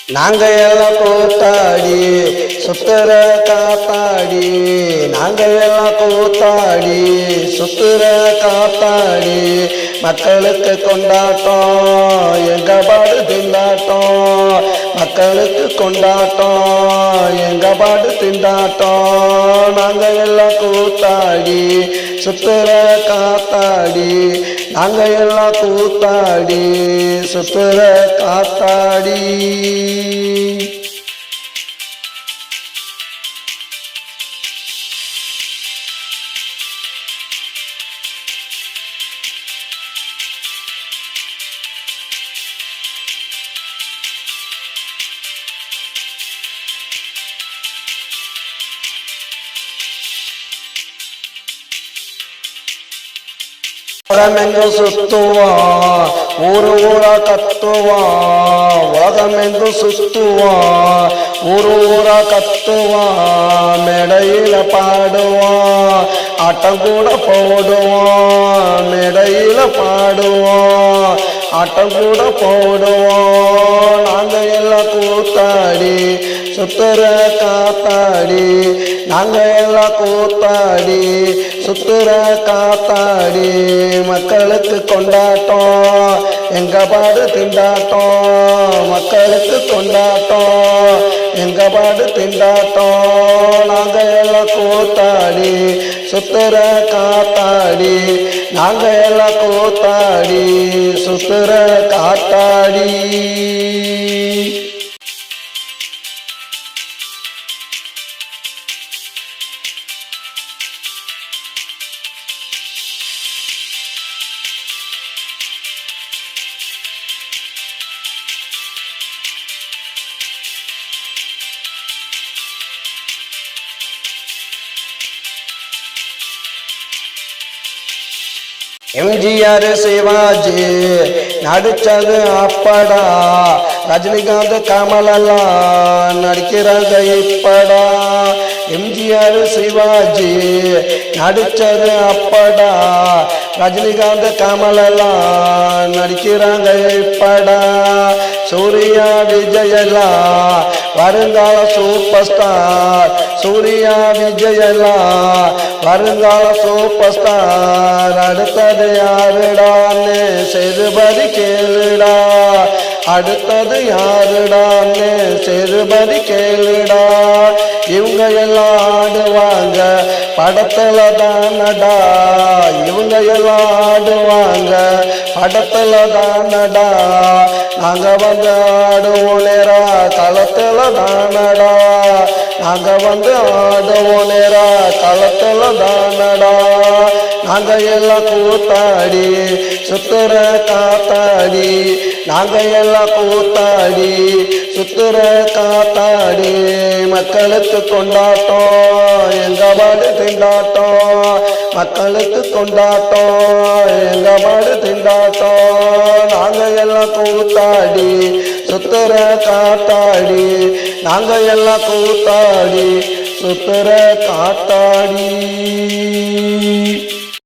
நாங்க எல்லாம் கூத்தாடி சுத்துற காத்தாடி, நாங்க எல்லாம் கூத்தாடி சுத்துற காத்தாடி, மக்களுக்கு கொண்டாட்டம் எங்க பாடு திண்டாட்டம், மக்களுக்கு கொண்டாட்டம் எங்க பாடு திண்டாட்டம். நாங்க எல்லாம் கூத்தாடி சுத்துற காத்தாடி, நாங்க எல்லாம் கூத்தாடி சுத்துற காத்தாடி. உலகமெங்கு சுத்துவான், ஊரு ஊரா கத்துவான், உலகமெங்கு சுத்துவான், ஊரு ஊரா கத்துவான், மேடையில பாடுவான், ஆட்டம் கூட போடுவான், மேடையில பாடுவான், ஆட்டம் கூட போடுவோம். நாங்க எல்லாம் கூத்தாடி சுத்துற காத்தாடி, நாங்க எல்லாம் கூத்தாடி சுத்துற காத்தாடி, மக்களுக்கு கொண்டாட்டம் எங்க பாடு திண்டாட்டம், மக்களுக்கு கொண்டாட்டம் எங்க பாடு திண்டாட்டம். நாங்க எல்லாம் கூத்தாடி சுத்துற காத்தாடி, நாங்க எல்லாம் கூத்தாடி சுத்துற காத்தாடி. எம்ஜிஆர் சிவாஜி நடிச்சது அப்படா, ரஜினிகாந்த் கமலெல்லாம் நடிக்கிறாங்க இப்படா. எம்ஜிஆர் சிவாஜி நடிச்சது அப்படா, ரஜினிகாந்த் கமலெல்லாம் நடிக்கிறாங்க இப்படா. சூர்யா விஜயெல்லாம் வருங்கால சூப்பர் ஸ்டார், சூர்யா விஜயெல்லாம் வருங்கால சூப்பர் ஸ்டார். அடுத்தது யாருடான்னு சேதுபதி கேளுடா, அடுத்தது யாருடான்னு சேதுபதி கேளுடா. இவங்க எல்லாம் ஆடுவாங்க படத்துல தானடா, இவங்க எல்லாம் ஆடுவாங்க படத்துல தானடா. நாங்க வந்து ஆடுவோம் நேரா களத்துல தானடா, நாங்க வந்து ஆடுவோம் நேரா களத்துல தானடா. நாங்க எல்லாம் கூத்தாடி சுத்துற காத்தாடி, நாங்க எல்லாம் கூத்தாடி சுத்துற காத்தாடி, மக்களுக்கு கொண்டாட்டம் எங்க பாடு திண்டாட்டம், மக்களுக்கு கொண்டாட்டம் எங்க பாடு திண்டாட்டம். நாங்க எல்லாம் கூத்தாடி சுத்துற காத்தாடி, நாங்க எல்லாம் கூத்தாடி சுத்துற காத்தாடி.